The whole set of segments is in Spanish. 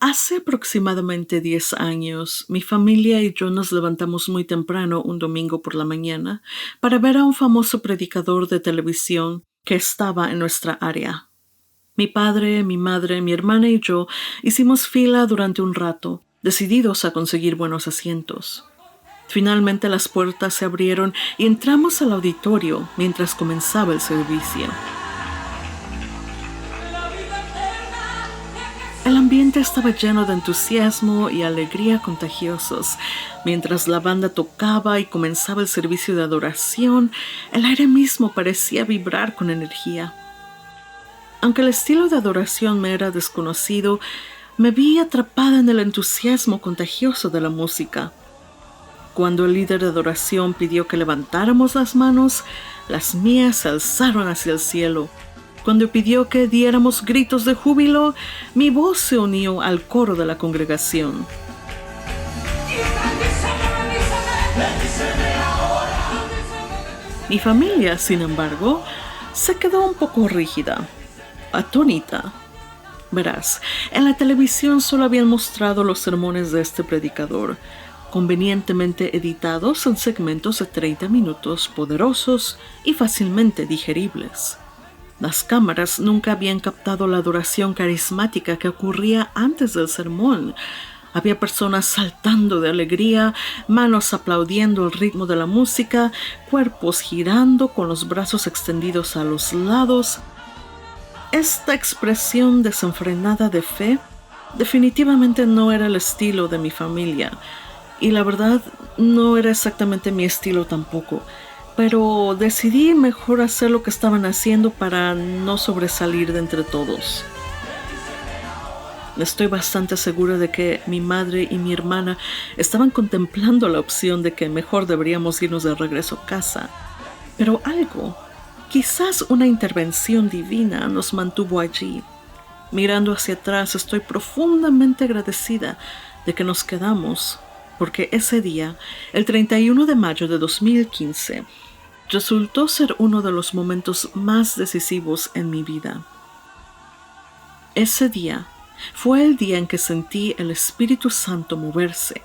Hace aproximadamente 10 años, mi familia y yo nos levantamos muy temprano un domingo por la mañana para ver a un famoso predicador de televisión que estaba en nuestra área. Mi padre, mi madre, mi hermana y yo hicimos fila durante un rato, decididos a conseguir buenos asientos. Finalmente las puertas se abrieron y entramos al auditorio mientras comenzaba el servicio. El ambiente estaba lleno de entusiasmo y alegría contagiosos. Mientras la banda tocaba y comenzaba el servicio de adoración, el aire mismo parecía vibrar con energía. Aunque el estilo de adoración me era desconocido, me vi atrapada en el entusiasmo contagioso de la música. Cuando el líder de adoración pidió que levantáramos las manos, las mías se alzaron hacia el cielo. Cuando pidió que diéramos gritos de júbilo, mi voz se unió al coro de la congregación. Mi familia, sin embargo, se quedó un poco rígida, atónita. Verás, en la televisión solo habían mostrado los sermones de este predicador, convenientemente editados en segmentos de 30 minutos poderosos y fácilmente digeribles. Las cámaras nunca habían captado la adoración carismática que ocurría antes del sermón. Había personas saltando de alegría, manos aplaudiendo el ritmo de la música, cuerpos girando con los brazos extendidos a los lados. Esta expresión desenfrenada de fe definitivamente no era el estilo de mi familia, y la verdad no era exactamente mi estilo tampoco. Pero decidí mejor hacer lo que estaban haciendo para no sobresalir de entre todos. Estoy bastante segura de que mi madre y mi hermana estaban contemplando la opción de que mejor deberíamos irnos de regreso a casa. Pero algo, quizás una intervención divina, nos mantuvo allí. Mirando hacia atrás, estoy profundamente agradecida de que nos quedamos, porque ese día, el 31 de mayo de 2015, resultó ser uno de los momentos más decisivos en mi vida. Ese día fue el día en que sentí el Espíritu Santo moverse.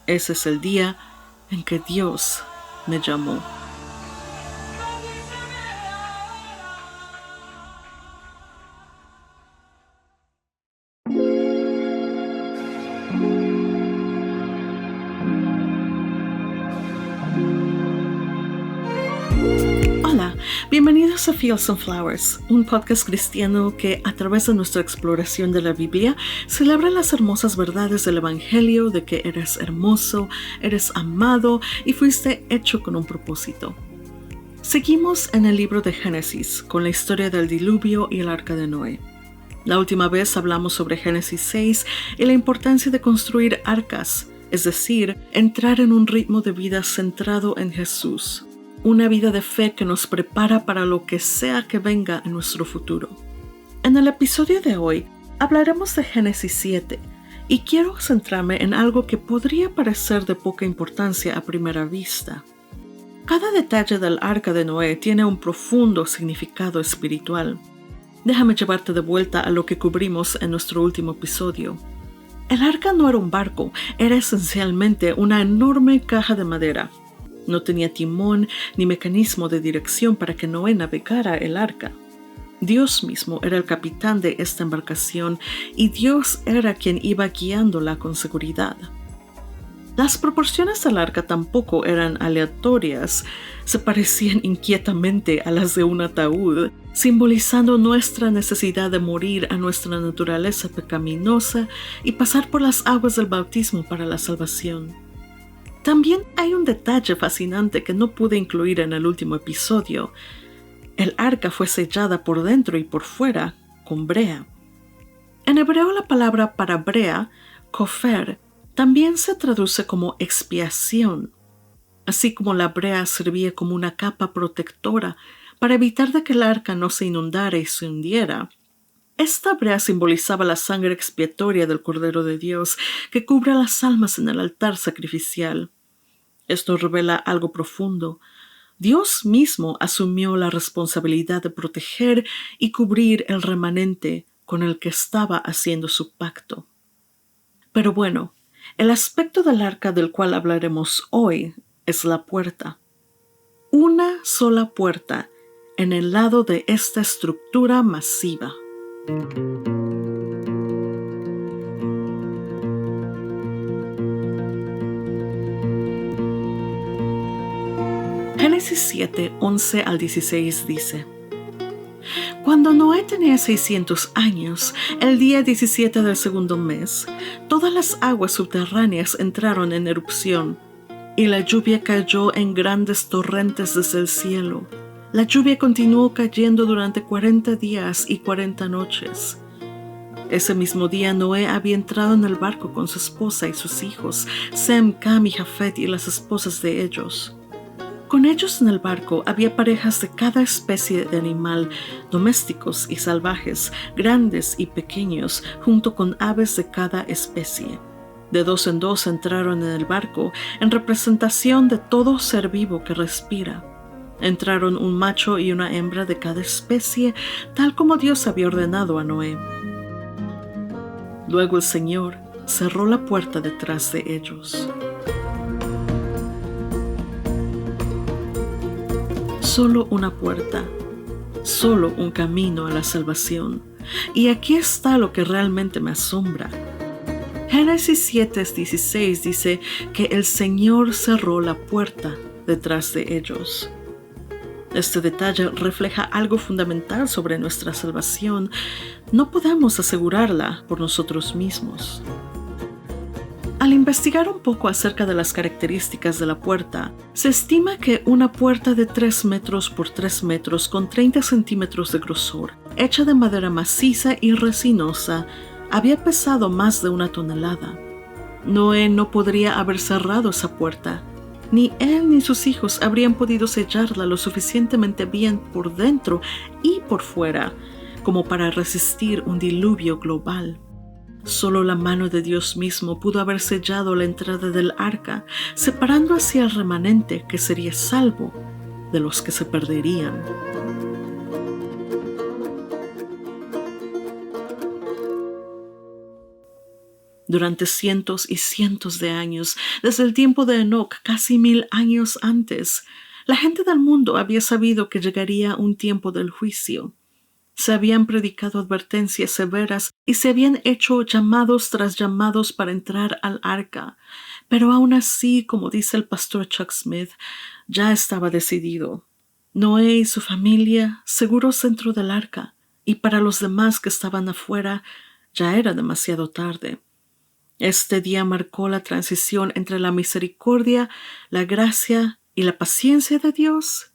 Ese es el día en que Dios me llamó. Hola, bienvenidos a Fields and Flowers, un podcast cristiano que, a través de nuestra exploración de la Biblia, celebra las hermosas verdades del Evangelio de que eres hermoso, eres amado y fuiste hecho con un propósito. Seguimos en el libro de Génesis, con la historia del diluvio y el arca de Noé. La última vez hablamos sobre Génesis 6 y la importancia de construir arcas, es decir, entrar en un ritmo de vida centrado en Jesús. Una vida de fe que nos prepara para lo que sea que venga en nuestro futuro. En el episodio de hoy hablaremos de Génesis 7 y quiero centrarme en algo que podría parecer de poca importancia a primera vista. Cada detalle del arca de Noé tiene un profundo significado espiritual. Déjame llevarte de vuelta a lo que cubrimos en nuestro último episodio. El arca no era un barco, era esencialmente una enorme caja de madera. No tenía timón ni mecanismo de dirección para que Noé navegara el arca. Dios mismo era el capitán de esta embarcación y Dios era quien iba guiándola con seguridad. Las proporciones del arca tampoco eran aleatorias, se parecían inquietamente a las de un ataúd, simbolizando nuestra necesidad de morir a nuestra naturaleza pecaminosa y pasar por las aguas del bautismo para la salvación. También hay un detalle fascinante que no pude incluir en el último episodio. El arca fue sellada por dentro y por fuera con brea. En hebreo la palabra para brea, kofer, también se traduce como expiación. Así como la brea servía como una capa protectora para evitar de que el arca no se inundara y se hundiera, esta brea simbolizaba la sangre expiatoria del Cordero de Dios que cubre las almas en el altar sacrificial. Esto revela algo profundo. Dios mismo asumió la responsabilidad de proteger y cubrir el remanente con el que estaba haciendo su pacto. Pero bueno, el aspecto del arca del cual hablaremos hoy es la puerta. Una sola puerta en el lado de esta estructura masiva. Génesis 7, 11 al 16 dice: Cuando Noé tenía 600 años, el día 17 del segundo mes, todas las aguas subterráneas entraron en erupción, y la lluvia cayó en grandes torrentes desde el cielo. La lluvia continuó cayendo durante 40 días y 40 noches. Ese mismo día Noé había entrado en el barco con su esposa y sus hijos, Sem, Cam y Jafet, y las esposas de ellos. Con ellos en el barco había parejas de cada especie de animal, domésticos y salvajes, grandes y pequeños, junto con aves de cada especie. De dos en dos entraron en el barco en representación de todo ser vivo que respira. Entraron un macho y una hembra de cada especie, tal como Dios había ordenado a Noé. Luego el Señor cerró la puerta detrás de ellos. Solo una puerta, solo un camino a la salvación. Y aquí está lo que realmente me asombra. Génesis 7:16 dice que el Señor cerró la puerta detrás de ellos. Este detalle refleja algo fundamental sobre nuestra salvación. No podemos asegurarla por nosotros mismos. Al investigar un poco acerca de las características de la puerta, se estima que una puerta de 3 metros por 3 metros con 30 centímetros de grosor, hecha de madera maciza y resinosa, había pesado más de 1 tonelada. Noé no podría haber cerrado esa puerta. Ni él ni sus hijos habrían podido sellarla lo suficientemente bien por dentro y por fuera como para resistir un diluvio global. Solo la mano de Dios mismo pudo haber sellado la entrada del arca, separando así al remanente que sería salvo de los que se perderían. Durante cientos y cientos de años, desde el tiempo de Enoc, casi 1000 años antes, la gente del mundo había sabido que llegaría un tiempo del juicio. Se habían predicado advertencias severas y se habían hecho llamados tras llamados para entrar al arca. Pero aún así, como dice el pastor Chuck Smith, ya estaba decidido. Noé y su familia seguros dentro del arca, y para los demás que estaban afuera, ya era demasiado tarde. Este día marcó la transición entre la misericordia, la gracia y la paciencia de Dios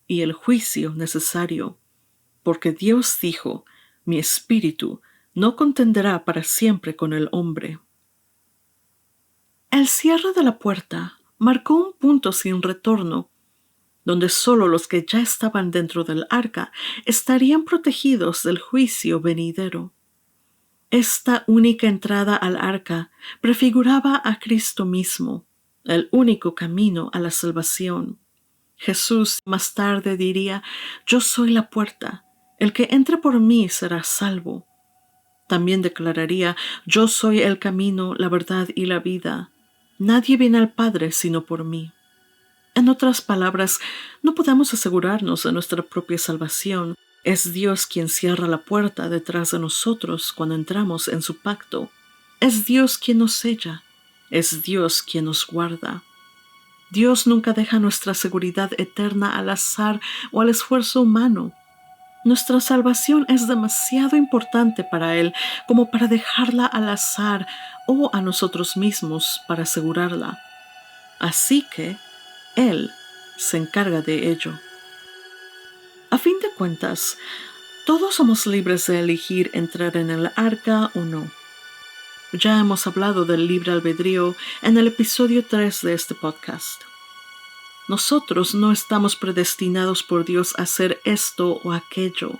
y el juicio necesario. Porque Dios dijo: mi espíritu no contenderá para siempre con el hombre. El cierre de la puerta marcó un punto sin retorno, donde solo los que ya estaban dentro del arca estarían protegidos del juicio venidero. Esta única entrada al arca prefiguraba a Cristo mismo, el único camino a la salvación. Jesús más tarde diría: yo soy la puerta. El que entre por mí será salvo. También declararía: yo soy el camino, la verdad y la vida. Nadie viene al Padre sino por mí. En otras palabras, no podemos asegurarnos de nuestra propia salvación. Es Dios quien cierra la puerta detrás de nosotros cuando entramos en su pacto. Es Dios quien nos sella. Es Dios quien nos guarda. Dios nunca deja nuestra seguridad eterna al azar o al esfuerzo humano. Nuestra salvación es demasiado importante para Él como para dejarla al azar o a nosotros mismos para asegurarla. Así que Él se encarga de ello. A fin de cuentas, todos somos libres de elegir entrar en el arca o no. Ya hemos hablado del libre albedrío en el episodio 3 de este podcast. Nosotros no estamos predestinados por Dios a hacer esto o aquello.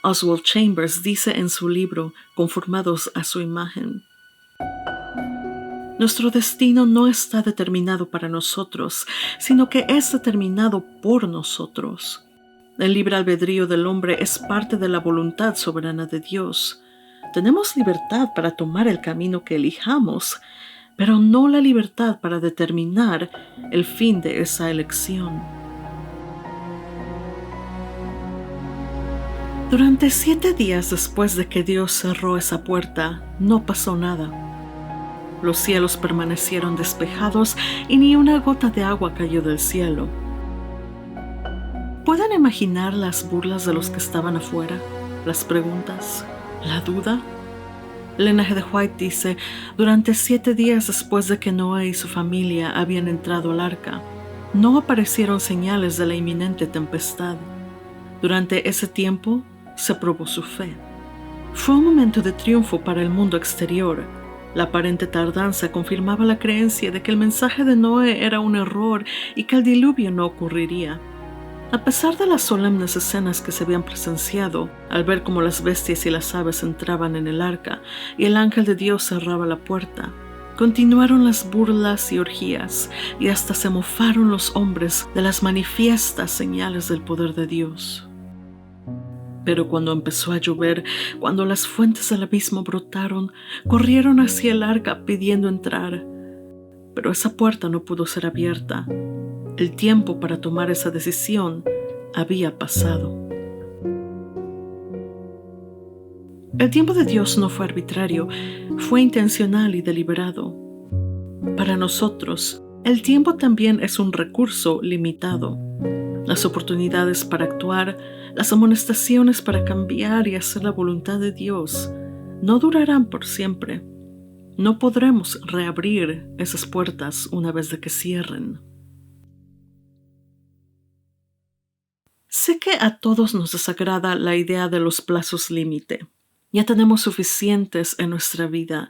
Oswald Chambers dice en su libro Conformados a su imagen: nuestro destino no está determinado para nosotros, sino que es determinado por nosotros. El libre albedrío del hombre es parte de la voluntad soberana de Dios. Tenemos libertad para tomar el camino que elijamos, pero no la libertad para determinar el fin de esa elección. Durante 7 días después de que Dios cerró esa puerta, no pasó nada. Los cielos permanecieron despejados y ni una gota de agua cayó del cielo. ¿Pueden imaginar las burlas de los que estaban afuera? Las preguntas, la duda. Elena G. White dice, durante 7 días después de que Noé y su familia habían entrado al arca, no aparecieron señales de la inminente tempestad. Durante ese tiempo, se probó su fe. Fue un momento de triunfo para el mundo exterior. La aparente tardanza confirmaba la creencia de que el mensaje de Noé era un error y que el diluvio no ocurriría. A pesar de las solemnes escenas que se habían presenciado, al ver cómo las bestias y las aves entraban en el arca y el ángel de Dios cerraba la puerta, continuaron las burlas y orgías, y hasta se mofaron los hombres de las manifiestas señales del poder de Dios. Pero cuando empezó a llover, cuando las fuentes del abismo brotaron, corrieron hacia el arca pidiendo entrar. Pero esa puerta no pudo ser abierta. El tiempo para tomar esa decisión había pasado. El tiempo de Dios no fue arbitrario, fue intencional y deliberado. Para nosotros, el tiempo también es un recurso limitado. Las oportunidades para actuar, las amonestaciones para cambiar y hacer la voluntad de Dios, no durarán por siempre. No podremos reabrir esas puertas una vez de que cierren. Sé que a todos nos desagrada la idea de los plazos límite. Ya tenemos suficientes en nuestra vida: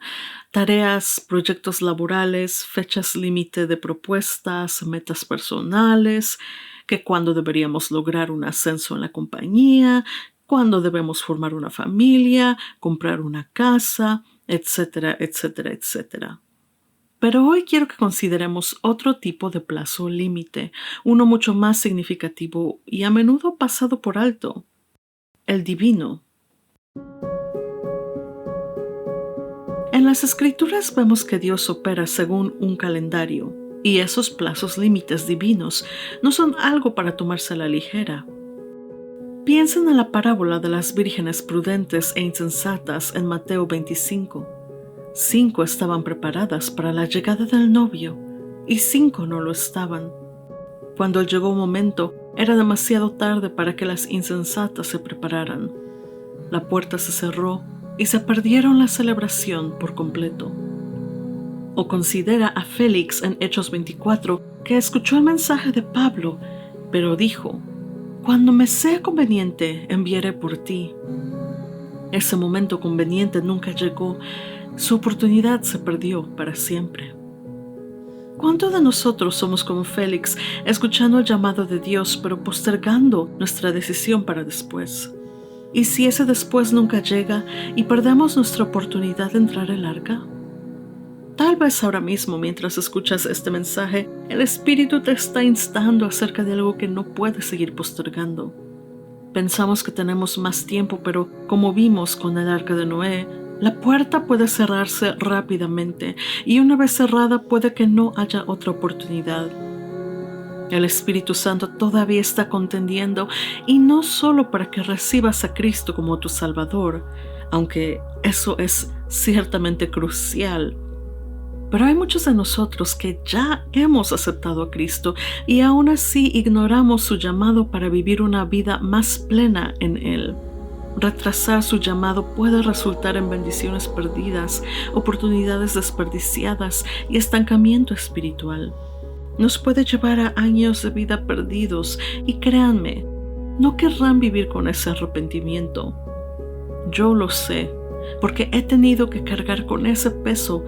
tareas, proyectos laborales, fechas límite de propuestas, metas personales, que cuándo deberíamos lograr un ascenso en la compañía, cuándo debemos formar una familia, comprar una casa, etcétera, etcétera, etcétera. Pero hoy quiero que consideremos otro tipo de plazo límite, uno mucho más significativo y a menudo pasado por alto: el divino. En las Escrituras vemos que Dios opera según un calendario, y esos plazos límites divinos no son algo para tomarse a la ligera. Piensen en la parábola de las vírgenes prudentes e insensatas en Mateo 25. 5 estaban preparadas para la llegada del novio y 5 no lo estaban. Cuando llegó un momento, era demasiado tarde para que las insensatas se prepararan. La puerta se cerró y se perdieron la celebración por completo. O considera a Félix en Hechos 24, que escuchó el mensaje de Pablo, pero dijo: «Cuando me sea conveniente, enviaré por ti». Ese momento conveniente nunca llegó. Su oportunidad se perdió para siempre. ¿Cuántos de nosotros somos como Félix, escuchando el llamado de Dios, pero postergando nuestra decisión para después? ¿Y si ese después nunca llega y perdemos nuestra oportunidad de entrar al arca? Tal vez ahora mismo, mientras escuchas este mensaje, el Espíritu te está instando acerca de algo que no puedes seguir postergando. Pensamos que tenemos más tiempo, pero como vimos con el arca de Noé, la puerta puede cerrarse rápidamente y una vez cerrada puede que no haya otra oportunidad. El Espíritu Santo todavía está contendiendo, y no solo para que recibas a Cristo como tu Salvador, aunque eso es ciertamente crucial. Pero hay muchos de nosotros que ya hemos aceptado a Cristo y aún así ignoramos su llamado para vivir una vida más plena en Él. Retrasar su llamado puede resultar en bendiciones perdidas, oportunidades desperdiciadas y estancamiento espiritual. Nos puede llevar a años de vida perdidos y créanme, no querrán vivir con ese arrepentimiento. Yo lo sé, porque he tenido que cargar con ese peso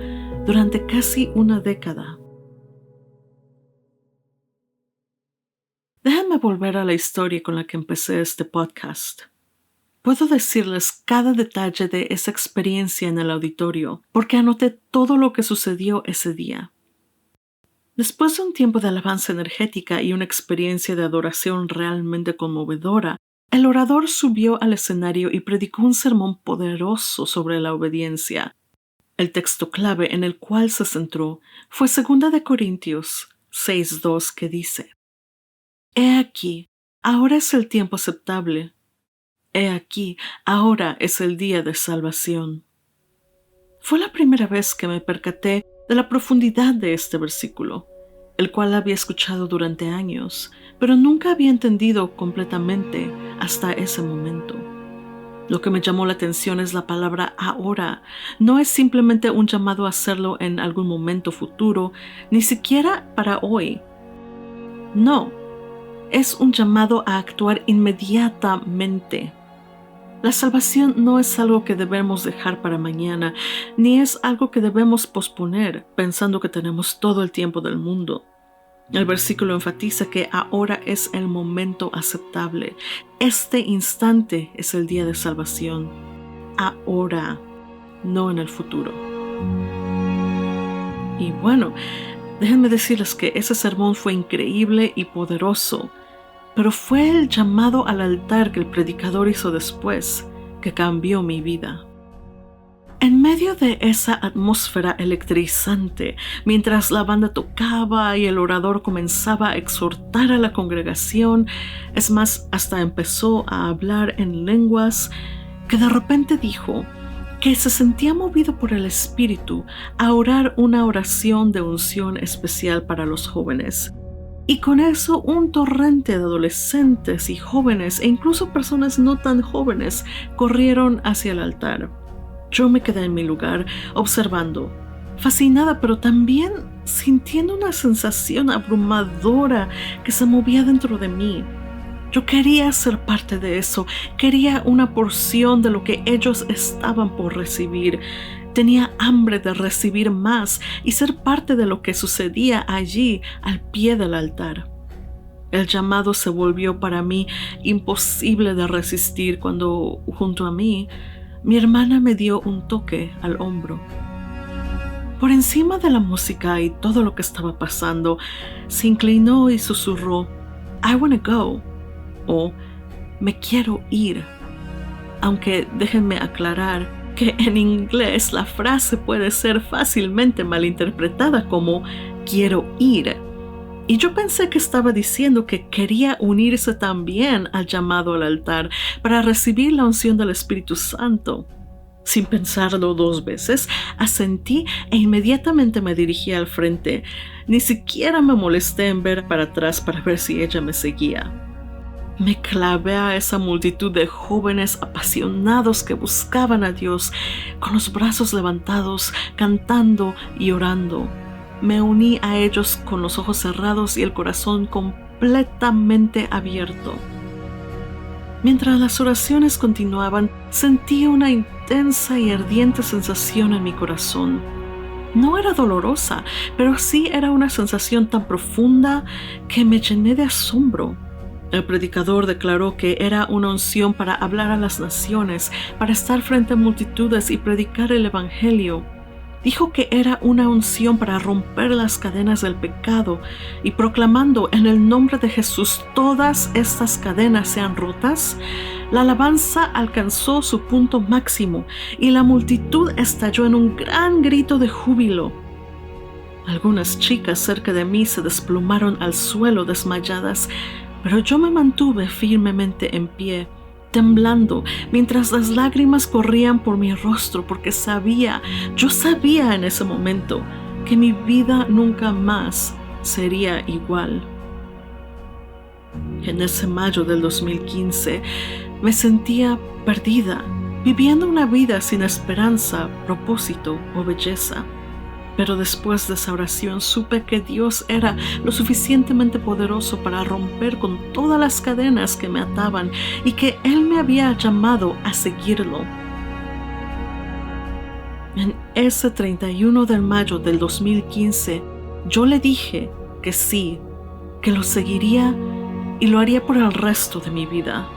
durante casi una década. Déjenme volver a la historia con la que empecé este podcast. Puedo decirles cada detalle de esa experiencia en el auditorio, porque anoté todo lo que sucedió ese día. Después de un tiempo de alabanza energética y una experiencia de adoración realmente conmovedora, El orador subió al escenario y predicó un sermón poderoso sobre la obediencia. El texto clave en el cual se centró fue 2 de Corintios 6:2, que dice: He aquí, ahora es el tiempo aceptable. He aquí, ahora es el día de salvación. Fue la primera vez que me percaté de la profundidad de este versículo, el cual había escuchado durante años, pero nunca había entendido completamente hasta ese momento. Lo que me llamó la atención es la palabra ahora. No es simplemente un llamado a hacerlo en algún momento futuro, ni siquiera para hoy. No, es un llamado a actuar inmediatamente. La salvación no es algo que debemos dejar para mañana, ni es algo que debemos posponer pensando que tenemos todo el tiempo del mundo. El versículo enfatiza que ahora es el momento aceptable. Este instante es el día de salvación. Ahora, no en el futuro. Y bueno, déjenme decirles que ese sermón fue increíble y poderoso, pero fue el llamado al altar que el predicador hizo después que cambió mi vida. En medio de esa atmósfera electrizante, mientras la banda tocaba y el orador comenzaba a exhortar a la congregación, es más, hasta empezó a hablar en lenguas, que de repente dijo que se sentía movido por el Espíritu a orar una oración de unción especial para los jóvenes. Y con eso un torrente de adolescentes y jóvenes e incluso personas no tan jóvenes corrieron hacia el altar. Yo me quedé en mi lugar observando, fascinada, pero también sintiendo una sensación abrumadora que se movía dentro de mí. Yo quería ser parte de eso, quería una porción de lo que ellos estaban por recibir. Tenía hambre de recibir más y ser parte de lo que sucedía allí al pie del altar. El llamado se volvió para mí imposible de resistir cuando, junto a mí, mi hermana me dio un toque al hombro. Por encima de la música y todo lo que estaba pasando, se inclinó y susurró, "I wanna go", o "me quiero ir". Aunque déjenme aclarar que en inglés la frase puede ser fácilmente malinterpretada como "quiero ir". Y yo pensé que estaba diciendo que quería unirse también al llamado al altar para recibir la unción del Espíritu Santo. Sin pensarlo 2 veces, asentí e inmediatamente me dirigí al frente. Ni siquiera me molesté en ver para atrás para ver si ella me seguía. Me clavé a esa multitud de jóvenes apasionados que buscaban a Dios, con los brazos levantados, cantando y orando. Me uní a ellos con los ojos cerrados y el corazón completamente abierto. Mientras las oraciones continuaban, sentí una intensa y ardiente sensación en mi corazón. No era dolorosa, pero sí era una sensación tan profunda que me llené de asombro. El predicador declaró que era una unción para hablar a las naciones, para estar frente a multitudes y predicar el Evangelio. Dijo que era una unción para romper las cadenas del pecado y proclamando en el nombre de Jesús todas estas cadenas sean rotas. La alabanza alcanzó su punto máximo y la multitud estalló en un gran grito de júbilo. Algunas chicas cerca de mí se desplomaron al suelo desmayadas, pero yo me mantuve firmemente en pie, temblando, mientras las lágrimas corrían por mi rostro, porque yo sabía en ese momento que mi vida nunca más sería igual. En ese mayo del 2015 me sentía perdida, viviendo una vida sin esperanza, propósito o belleza. Pero después de esa oración supe que Dios era lo suficientemente poderoso para romper con todas las cadenas que me ataban y que Él me había llamado a seguirlo. En ese 31 de mayo del 2015, yo le dije que sí, que lo seguiría y lo haría por el resto de mi vida.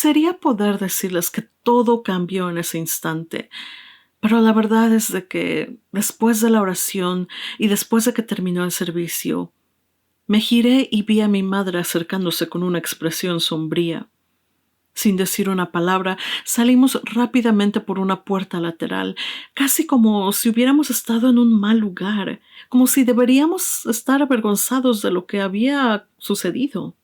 Parecería poder decirles que todo cambió en ese instante, pero la verdad es de que después de la oración y después de que terminó el servicio, me giré y vi a mi madre acercándose con una expresión sombría. Sin decir una palabra, salimos rápidamente por una puerta lateral, casi como si hubiéramos estado en un mal lugar, como si deberíamos estar avergonzados de lo que había sucedido.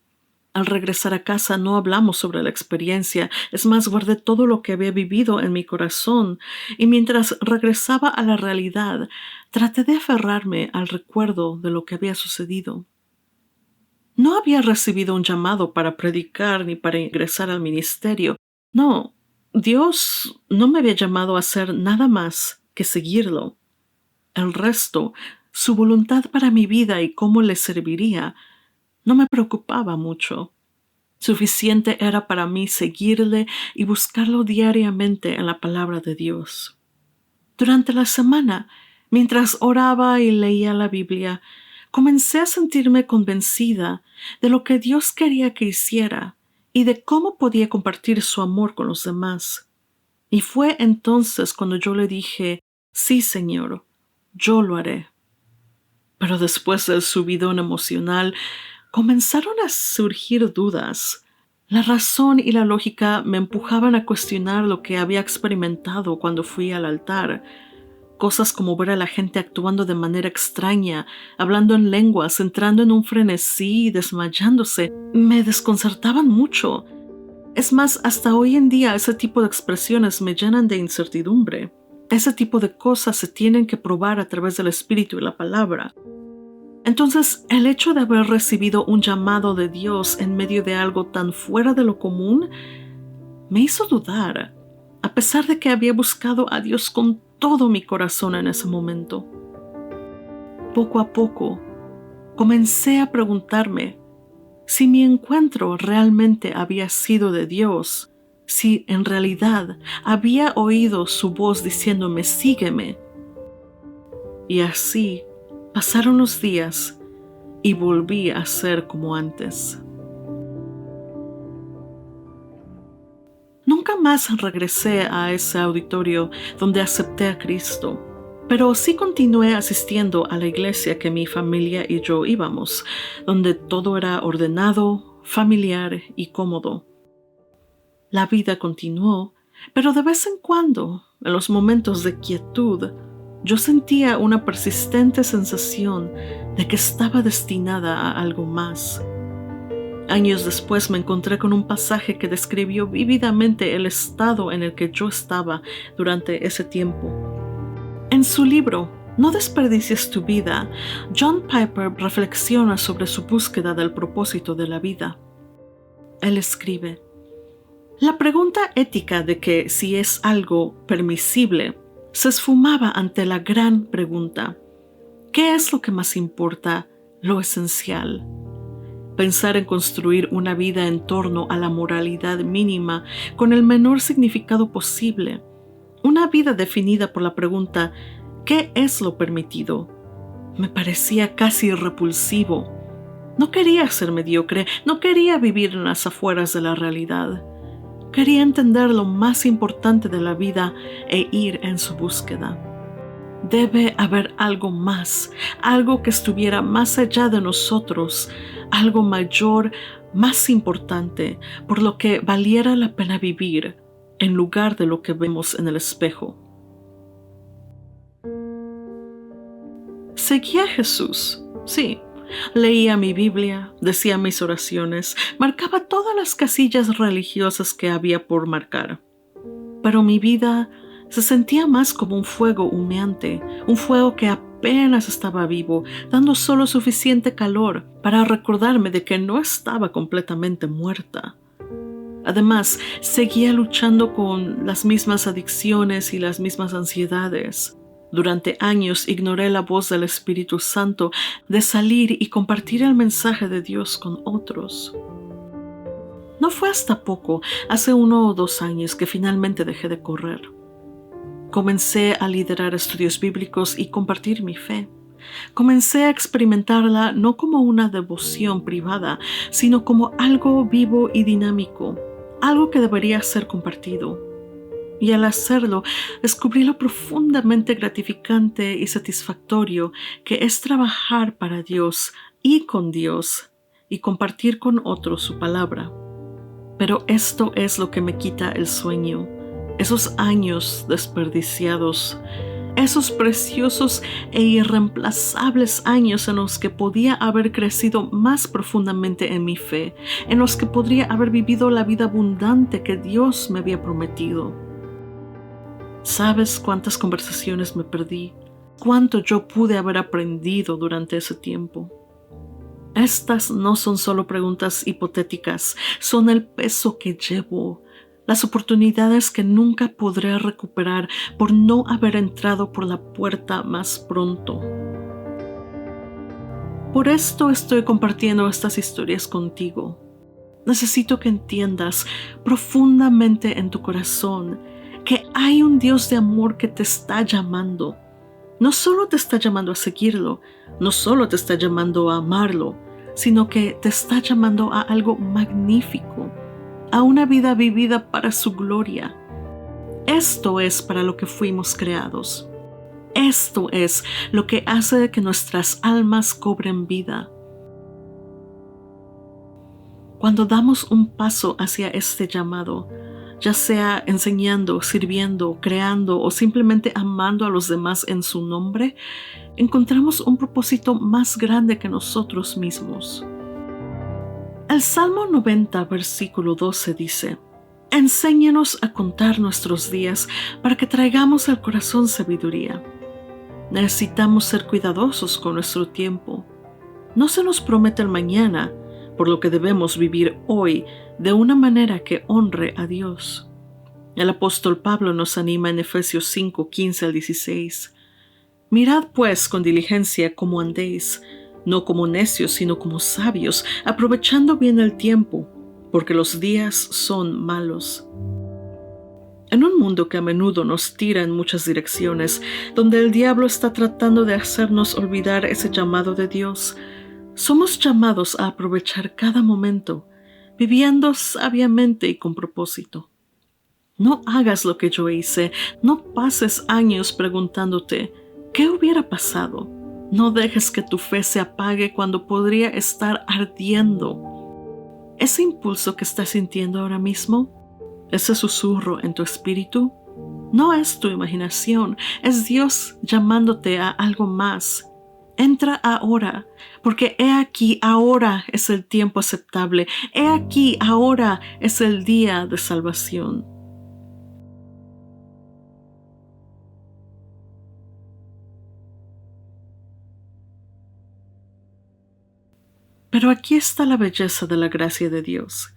Al regresar a casa no hablamos sobre la experiencia, es más, guardé todo lo que había vivido en mi corazón, y mientras regresaba a la realidad, traté de aferrarme al recuerdo de lo que había sucedido. No había recibido un llamado para predicar ni para ingresar al ministerio. No, Dios no me había llamado a hacer nada más que seguirlo. El resto, su voluntad para mi vida y cómo le serviría, no me preocupaba mucho. Suficiente era para mí seguirle y buscarlo diariamente en la palabra de Dios. Durante la semana, mientras oraba y leía la Biblia, comencé a sentirme convencida de lo que Dios quería que hiciera y de cómo podía compartir su amor con los demás. Y fue entonces cuando yo le dije, sí, Señor, yo lo haré. Pero después del subidón emocional, comenzaron a surgir dudas. La razón y la lógica me empujaban a cuestionar lo que había experimentado cuando fui al altar. Cosas como ver a la gente actuando de manera extraña, hablando en lenguas, entrando en un frenesí y desmayándose, me desconcertaban mucho. Es más, hasta hoy en día ese tipo de expresiones me llenan de incertidumbre. Ese tipo de cosas se tienen que probar a través del Espíritu y la palabra. Entonces, el hecho de haber recibido un llamado de Dios en medio de algo tan fuera de lo común me hizo dudar, a pesar de que había buscado a Dios con todo mi corazón en ese momento. Poco a poco, comencé a preguntarme si mi encuentro realmente había sido de Dios, si en realidad había oído su voz diciéndome sígueme. Y así pasaron los días y volví a ser como antes. Nunca más regresé a ese auditorio donde acepté a Cristo, pero sí continué asistiendo a la iglesia que mi familia y yo íbamos, donde todo era ordenado, familiar y cómodo. La vida continuó, pero de vez en cuando, en los momentos de quietud, yo sentía una persistente sensación de que estaba destinada a algo más. Años después me encontré con un pasaje que describió vívidamente el estado en el que yo estaba durante ese tiempo. En su libro, No desperdicies tu vida, John Piper reflexiona sobre su búsqueda del propósito de la vida. Él escribe: la pregunta ética de que si es algo permisible se esfumaba ante la gran pregunta: ¿qué es lo que más importa, lo esencial? Pensar en construir una vida en torno a la moralidad mínima con el menor significado posible. Una vida definida por la pregunta ¿qué es lo permitido? Me parecía casi repulsivo. No quería ser mediocre, no quería vivir en las afueras de la realidad. Quería entender lo más importante de la vida e ir en su búsqueda. Debe haber algo más, algo que estuviera más allá de nosotros, algo mayor, más importante, por lo que valiera la pena vivir, en lugar de lo que vemos en el espejo. Seguía a Jesús, sí. Leía mi Biblia, decía mis oraciones, marcaba todas las casillas religiosas que había por marcar. Pero mi vida se sentía más como un fuego humeante, un fuego que apenas estaba vivo, dando solo suficiente calor para recordarme de que no estaba completamente muerta. Además, seguía luchando con las mismas adicciones y las mismas ansiedades. Durante años ignoré la voz del Espíritu Santo de salir y compartir el mensaje de Dios con otros. No fue hasta poco, hace 1 o 2 años, que finalmente dejé de correr. Comencé a liderar estudios bíblicos y compartir mi fe. Comencé a experimentarla no como una devoción privada, sino como algo vivo y dinámico, algo que debería ser compartido. Y al hacerlo, descubrí lo profundamente gratificante y satisfactorio que es trabajar para Dios y con Dios y compartir con otros su palabra. Pero esto es lo que me quita el sueño, esos años desperdiciados, esos preciosos e irreemplazables años en los que podía haber crecido más profundamente en mi fe, en los que podría haber vivido la vida abundante que Dios me había prometido. ¿Sabes cuántas conversaciones me perdí? ¿Cuánto yo pude haber aprendido durante ese tiempo? Estas no son solo preguntas hipotéticas, son el peso que llevo, las oportunidades que nunca podré recuperar por no haber entrado por la puerta más pronto. Por esto estoy compartiendo estas historias contigo. Necesito que entiendas profundamente en tu corazón que hay un Dios de amor que te está llamando. No solo te está llamando a seguirlo, no solo te está llamando a amarlo, sino que te está llamando a algo magnífico, a una vida vivida para su gloria. Esto es para lo que fuimos creados. Esto es lo que hace que nuestras almas cobren vida. Cuando damos un paso hacia este llamado, ya sea enseñando, sirviendo, creando o simplemente amando a los demás en su nombre, encontramos un propósito más grande que nosotros mismos. El Salmo 90, versículo 12 dice: Enséñanos a contar nuestros días para que traigamos al corazón sabiduría. Necesitamos ser cuidadosos con nuestro tiempo. No se nos promete el mañana, por lo que debemos vivir hoy de una manera que honre a Dios. El apóstol Pablo nos anima en Efesios 5, 15 al 16. Mirad pues con diligencia cómo andéis, no como necios, sino como sabios, aprovechando bien el tiempo, porque los días son malos. En un mundo que a menudo nos tira en muchas direcciones, donde el diablo está tratando de hacernos olvidar ese llamado de Dios, somos llamados a aprovechar cada momento, viviendo sabiamente y con propósito. No hagas lo que yo hice, no pases años preguntándote, ¿qué hubiera pasado? No dejes que tu fe se apague cuando podría estar ardiendo. Ese impulso que estás sintiendo ahora mismo, ese susurro en tu espíritu, no es tu imaginación, es Dios llamándote a algo más. Entra ahora, porque he aquí ahora es el tiempo aceptable, he aquí ahora es el día de salvación. Pero aquí está la belleza de la gracia de Dios.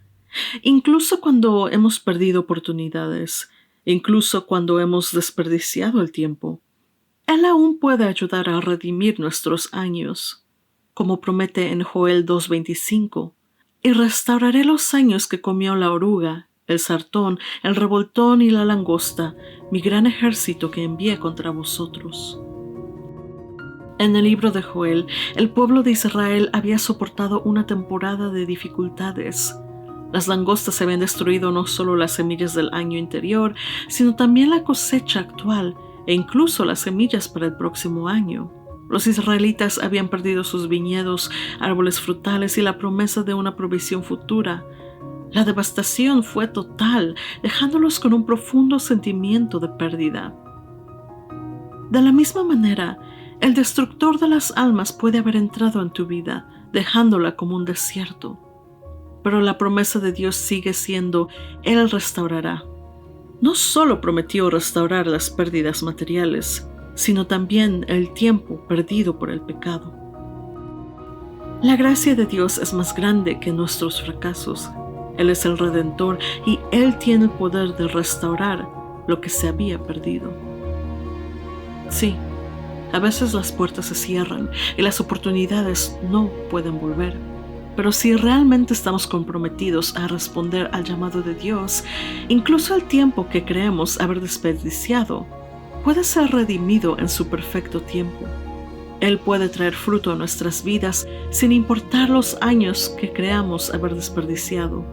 Incluso cuando hemos perdido oportunidades, incluso cuando hemos desperdiciado el tiempo, Él aún puede ayudar a redimir nuestros años, como promete en Joel 2:25, y restauraré los años que comió la oruga, el sartón, el revoltón y la langosta, mi gran ejército que envié contra vosotros. En el libro de Joel, el pueblo de Israel había soportado una temporada de dificultades. Las langostas habían destruido no solo las semillas del año anterior, sino también la cosecha actual e incluso las semillas para el próximo año. Los israelitas habían perdido sus viñedos, árboles frutales y la promesa de una provisión futura. La devastación fue total, dejándolos con un profundo sentimiento de pérdida. De la misma manera, el destructor de las almas puede haber entrado en tu vida, dejándola como un desierto. Pero la promesa de Dios sigue siendo: Él restaurará. No solo prometió restaurar las pérdidas materiales, sino también el tiempo perdido por el pecado. La gracia de Dios es más grande que nuestros fracasos. Él es el Redentor y Él tiene el poder de restaurar lo que se había perdido. Sí, a veces las puertas se cierran y las oportunidades no pueden volver. Pero si realmente estamos comprometidos a responder al llamado de Dios, incluso el tiempo que creemos haber desperdiciado puede ser redimido en su perfecto tiempo. Él puede traer fruto a nuestras vidas sin importar los años que creamos haber desperdiciado.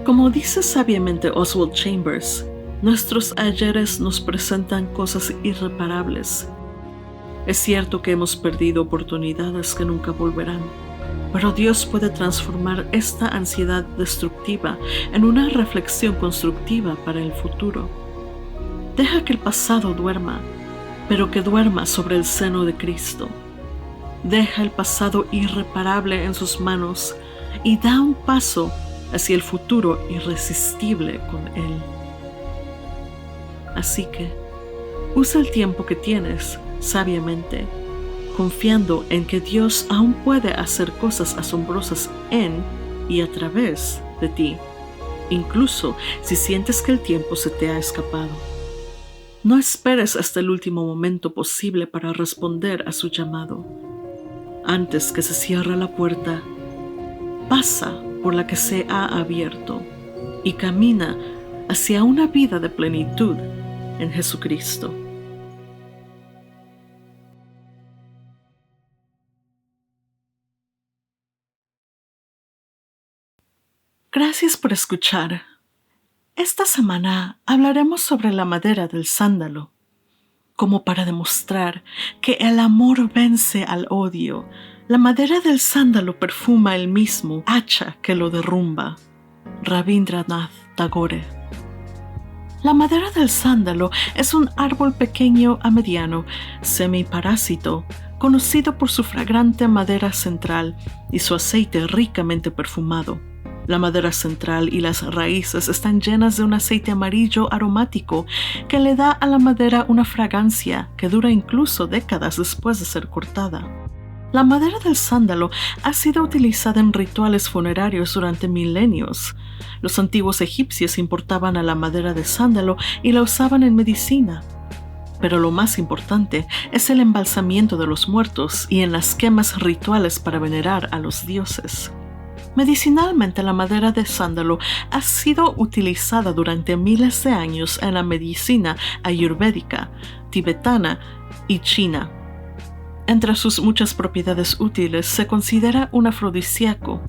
Como dice sabiamente Oswald Chambers, nuestros ayeres nos presentan cosas irreparables. Es cierto que hemos perdido oportunidades que nunca volverán, pero Dios puede transformar esta ansiedad destructiva en una reflexión constructiva para el futuro. Deja que el pasado duerma, pero que duerma sobre el seno de Cristo. Deja el pasado irreparable en sus manos y da un paso hacia el futuro irresistible con Él. Así que, usa el tiempo que tienes sabiamente, confiando en que Dios aún puede hacer cosas asombrosas en y a través de ti, incluso si sientes que el tiempo se te ha escapado. No esperes hasta el último momento posible para responder a su llamado. Antes que se cierre la puerta, pasa por la que se ha abierto y camina hacia una vida de plenitud en Jesucristo. Gracias por escuchar. Esta semana hablaremos sobre la madera del sándalo, como para demostrar que el amor vence al odio. La madera del sándalo perfuma el mismo hacha que lo derrumba. Rabindranath Tagore. La madera del sándalo es un árbol pequeño a mediano, semiparásito, conocido por su fragrante madera central y su aceite ricamente perfumado. La madera central y las raíces están llenas de un aceite amarillo aromático que le da a la madera una fragancia que dura incluso décadas después de ser cortada. La madera del sándalo ha sido utilizada en rituales funerarios durante milenios. Los antiguos egipcios importaban a la madera de sándalo y la usaban en medicina. Pero lo más importante es el embalsamiento de los muertos y en las quemas rituales para venerar a los dioses. Medicinalmente, la madera de sándalo ha sido utilizada durante miles de años en la medicina ayurvédica, tibetana y china. Entre sus muchas propiedades útiles se considera un afrodisíaco.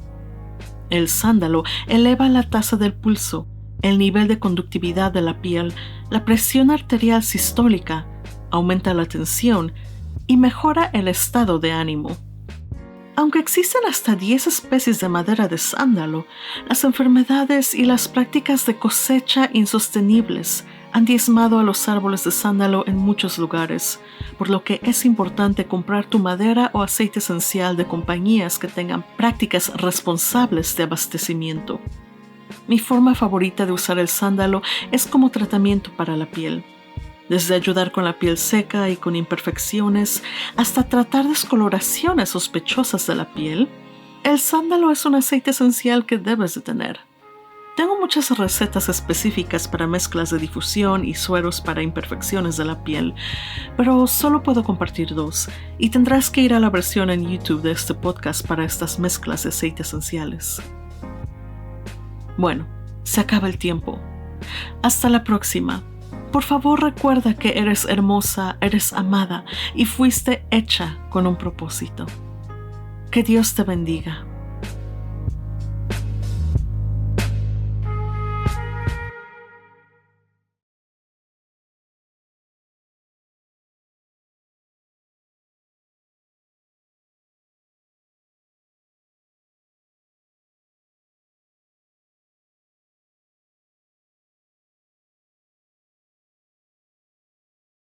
El sándalo eleva la tasa del pulso, el nivel de conductividad de la piel, la presión arterial sistólica, aumenta la tensión y mejora el estado de ánimo. Aunque existen hasta 10 especies de madera de sándalo, las enfermedades y las prácticas de cosecha insostenibles han diezmado a los árboles de sándalo en muchos lugares, por lo que es importante comprar tu madera o aceite esencial de compañías que tengan prácticas responsables de abastecimiento. Mi forma favorita de usar el sándalo es como tratamiento para la piel. Desde ayudar con la piel seca y con imperfecciones hasta tratar descoloraciones sospechosas de la piel, el sándalo es un aceite esencial que debes de tener. Tengo muchas recetas específicas para mezclas de difusión y sueros para imperfecciones de la piel, pero solo puedo compartir 2 y tendrás que ir a la versión en YouTube de este podcast para estas mezclas de aceites esenciales. Bueno, se acaba el tiempo. Hasta la próxima. Por favor, recuerda que eres hermosa, eres amada y fuiste hecha con un propósito. Que Dios te bendiga.